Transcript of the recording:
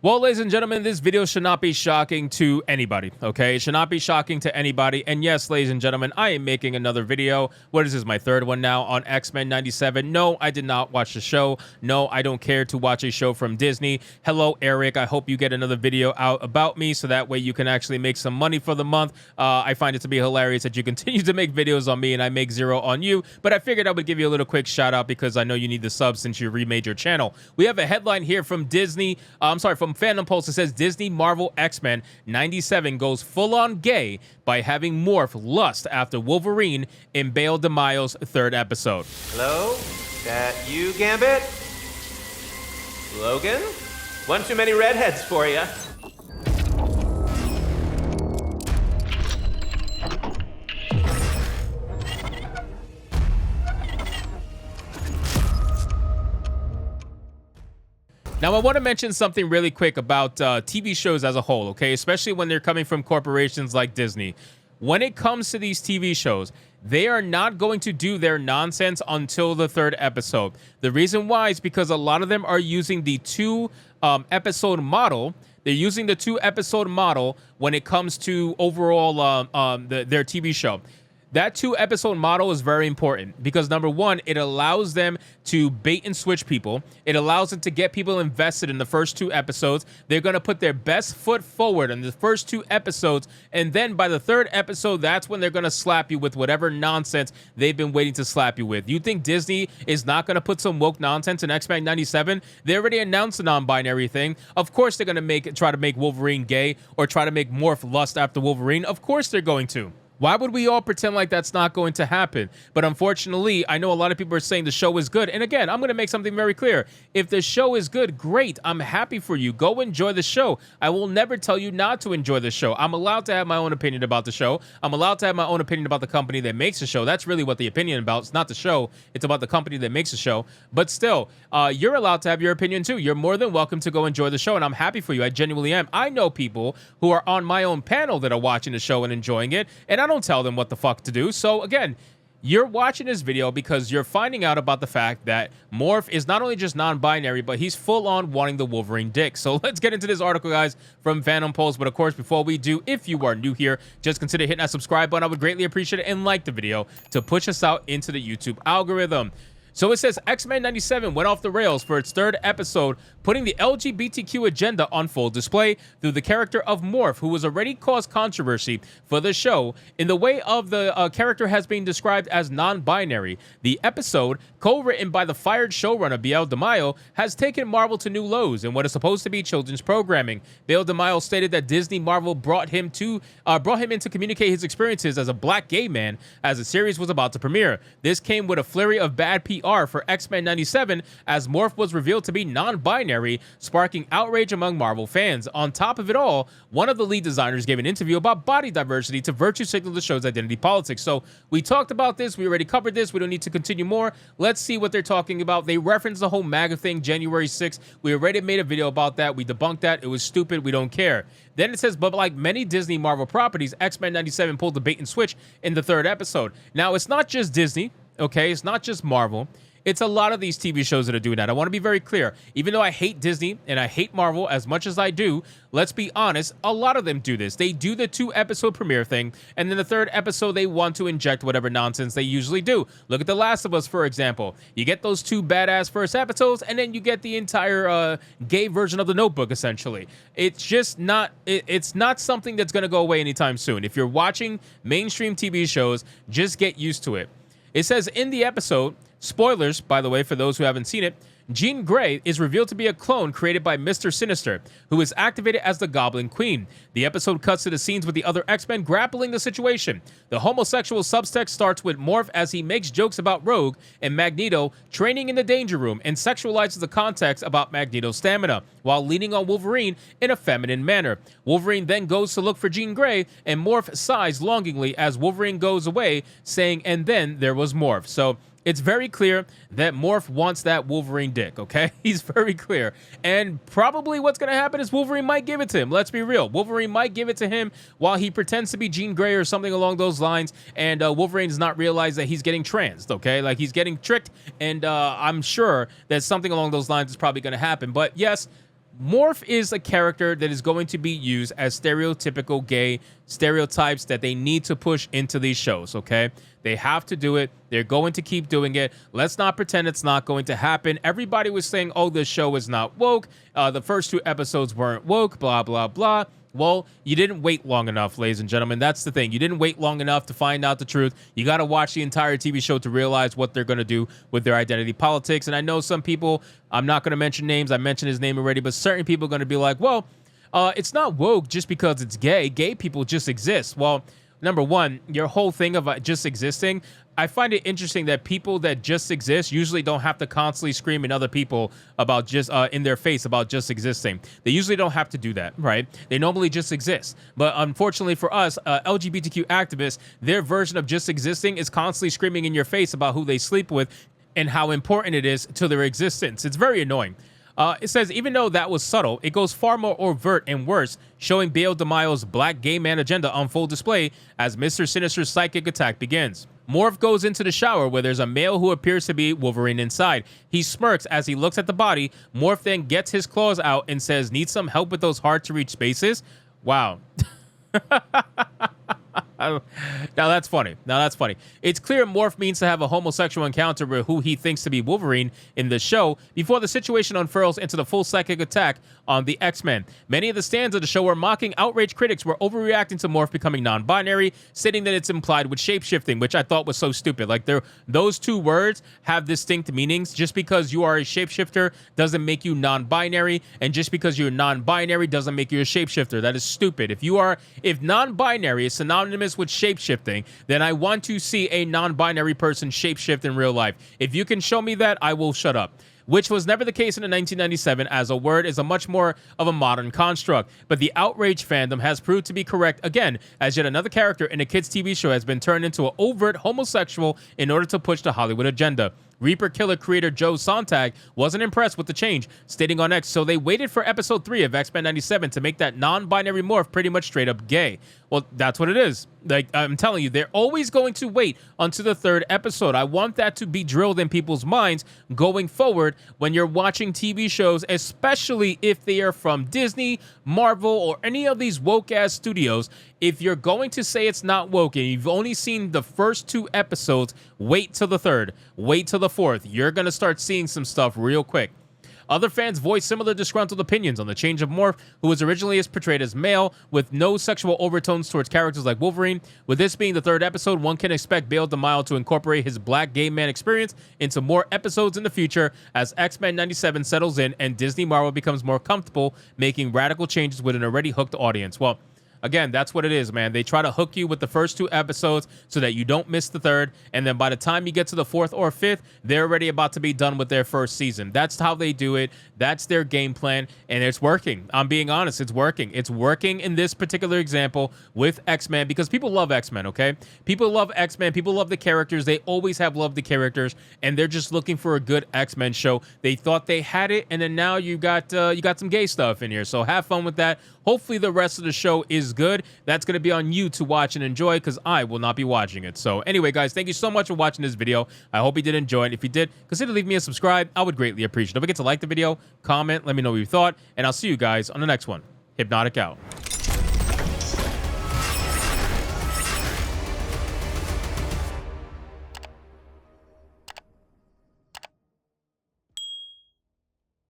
Well, ladies and gentlemen, this video should not be shocking to anybody, okay? It should not be shocking to anybody. And yes, ladies and gentlemen, I am making another video. What is this, my third one now on X-Men 97? No, I did not watch the show. No, I don't care to watch a show from Disney. Hello, Eric. I hope you get another video out about me so that way you can actually make some money for the month. I find it to be hilarious that you continue to make videos on me and I make zero on you. But I figured I would give you a little quick shout out because I know you need the subs since you remade your channel. We have a headline here from Disney. From Fandom Pulse. It says Disney Marvel X-Men 97 goes full-on gay by having Morph lust after Wolverine in Bale DeMaio's third episode. Hello? That you, Gambit? Logan? One too many redheads for you. Now, I want to mention something really quick about TV shows as a whole, okay? Especially when they're coming from corporations like Disney. When it comes to these TV shows, they are not going to do their nonsense until the third episode. The reason why is because a lot of them are using the two-episode model. They're using the two-episode model when it comes to overall their TV show. That two-episode model is very important because, number one, it allows them to bait and switch people. It allows them to get people invested in the first two episodes. They're going to put their best foot forward in the first two episodes, and then by the third episode, that's when they're going to slap you with whatever nonsense they've been waiting to slap you with. You think Disney is not going to put some woke nonsense in X-Men 97? They already announced the non-binary thing. Of course they're going to try to make Wolverine gay or try to make Morph lust after Wolverine. Of course they're going to. Why would we all pretend like that's not going to happen? But unfortunately, I know a lot of people are saying the show is good. And again, I'm going to make something very clear. If the show is good, great. I'm happy for you. Go enjoy the show. I will never tell you not to enjoy the show. I'm allowed to have my own opinion about the show. I'm allowed to have my own opinion about the company that makes the show. That's really what the opinion about. It's not the show. It's about the company that makes the show. But still, you're allowed to have your opinion too. You're more than welcome to go enjoy the show. And I'm happy for you. I genuinely am. I know people who are on my own panel that are watching the show and enjoying it. And I don't tell them what the fuck to do. So again, you're watching this video because you're finding out about the fact that Morph is not only just non-binary, but he's full-on wanting the Wolverine dick. So let's get into this article, guys, from Phantom Pulse. But of course, before we do, if you are new here, just consider hitting that subscribe button. I would greatly appreciate it, and like the video to push us out into the YouTube algorithm. So it says X-Men 97 went off the rails for its third episode, putting the LGBTQ agenda on full display through the character of Morph, who has already caused controversy for the show in the way of the character has been described as non-binary. The episode, co-written by the fired showrunner Bale DeMaio, has taken Marvel to new lows in what is supposed to be children's programming. Bale DeMaio stated that Disney Marvel brought him in to communicate his experiences as a black gay man as the series was about to premiere. This came with a flurry of bad PR for X-Men 97 as Morph was revealed to be non-binary, sparking outrage among Marvel fans. On top of it all, one of the lead designers gave an interview about body diversity to virtue signal the show's identity politics. So we talked about this. We already covered this. We don't need to continue more. Let's see what they're talking about. They referenced the whole MAGA thing January 6th. We already made a video about that. We debunked that. It was stupid. We don't care. Then it says, but like many Disney Marvel properties, X-Men 97 pulled the bait and switch in the third episode. Now, it's not just Disney. Okay, it's not just Marvel. It's a lot of these TV shows that are doing that. I want to be very clear. Even though I hate Disney and I hate Marvel as much as I do, let's be honest, a lot of them do this. They do the two-episode premiere thing, and then the third episode, they want to inject whatever nonsense they usually do. Look at The Last of Us, for example. You get those two badass first episodes, and then you get the entire gay version of The Notebook, essentially. It's just not, it's not something that's going to go away anytime soon. If you're watching mainstream TV shows, just get used to it. It says in the episode, spoilers, by the way, for those who haven't seen it, Jean Grey is revealed to be a clone created by Mr. Sinister, who is activated as the Goblin Queen. The episode cuts to the scenes with the other X-Men grappling the situation. The homosexual subtext starts with Morph as he makes jokes about Rogue and Magneto training in the Danger Room and sexualizes the context about Magneto's stamina, while leaning on Wolverine in a feminine manner. Wolverine then goes to look for Jean Grey, and Morph sighs longingly as Wolverine goes away, saying, "And then there was Morph." So it's very clear that Morph wants that Wolverine dick, okay? He's very clear. And probably what's going to happen is Wolverine might give it to him. Let's be real. Wolverine might give it to him while he pretends to be Jean Grey or something along those lines, and Wolverine does not realize that he's getting transed, okay? Like, he's getting tricked, and I'm sure that something along those lines is probably going to happen. But yes, Morph is a character that is going to be used as stereotypical gay stereotypes that they need to push into these shows, okay? They have to do it. They're going to keep doing it. Let's not pretend it's not going to happen. Everybody was saying, oh, this show is not woke. The first 2 episodes weren't woke, blah, blah, blah. Well, you didn't wait long enough, ladies and gentlemen. That's the thing. You didn't wait long enough to find out the truth. You got to watch the entire TV show to realize what they're going to do with their identity politics. And I know some people, I'm not going to mention names. I mentioned his name already, but certain people are going to be like, well, it's not woke just because it's gay. Gay people just exist. Well, number one, your whole thing of just existing, I find it interesting that people that just exist usually don't have to constantly scream at other people about just in their face about just existing. They usually don't have to do that, right? They normally just exist. But unfortunately for us, LGBTQ activists, their version of just existing is constantly screaming in your face about who they sleep with and how important it is to their existence. It's very annoying. It says, even though that was subtle, it goes far more overt and worse, showing Bail DeMaio's black gay man agenda on full display as Mr. Sinister's psychic attack begins. Morph goes into the shower where there's a male who appears to be Wolverine inside. He smirks as he looks at the body. Morph then gets his claws out and says, need some help with those hard-to-reach spaces? Wow. Now that's funny. It's clear Morph means to have a homosexual encounter with who he thinks to be Wolverine in the show before the situation unfurls into the full psychic attack on the X-Men. Many of the stands of the show were mocking outraged critics were overreacting to Morph becoming non-binary, stating that it's implied with shapeshifting, which I thought was so stupid. Like, those 2 words have distinct meanings. Just because you are a shapeshifter doesn't make you non-binary, and just because you're non-binary doesn't make you a shapeshifter. That is stupid. If non-binary is synonymous with shapeshifting, then I want to see a non-binary person shapeshift in real life. If you can show me that, I will shut up. Which was never the case in 1997, as a word is a much more of a modern construct. But the outrage fandom has proved to be correct again, as yet another character in a kids' TV show has been turned into an overt homosexual in order to push the Hollywood agenda. Reaper Killer creator Joe Sontag wasn't impressed with the change, stating on X, so they waited for episode 3 of X-Men 97 to make that non-binary morph pretty much straight up gay. Well, that's what it is. Like, I'm telling you, they're always going to wait until the 3rd episode. I want that to be drilled in people's minds going forward when you're watching TV shows, especially if they are from Disney, Marvel, or any of these woke-ass studios. If you're going to say it's not woke and you've only seen the first 2 episodes, wait till the 3rd. Wait till the 4th. You're going to start seeing some stuff real quick. Other fans voiced similar disgruntled opinions on the change of Morph, who was originally portrayed as male, with no sexual overtones towards characters like Wolverine. With this being the 3rd episode, one can expect Bail DeMaio to incorporate his black gay man experience into more episodes in the future as X-Men 97 settles in and Disney Marvel becomes more comfortable making radical changes with an already hooked audience. Well, again, that's what it is, man. They try to hook you with the first 2 episodes so that you don't miss the 3rd. And then by the time you get to the 4th or 5th, they're already about to be done with their first season. That's how they do it. That's their game plan. And it's working. I'm being honest. It's working. It's working in this particular example with X-Men because people love X-Men, okay? People love X-Men. People love the characters. They always have loved the characters. And they're just looking for a good X-Men show. They thought they had it. And then now you got some gay stuff in here. So have fun with that. Hopefully the rest of the show is good. That's going to be on you to watch and enjoy because I will not be watching it. So anyway, guys, thank you so much for watching this video. I hope you did enjoy it. If you did, consider leaving me a subscribe. I would greatly appreciate it. Don't forget to like the video, comment, let me know what you thought, and I'll see you guys on the next one. Hypnotic out.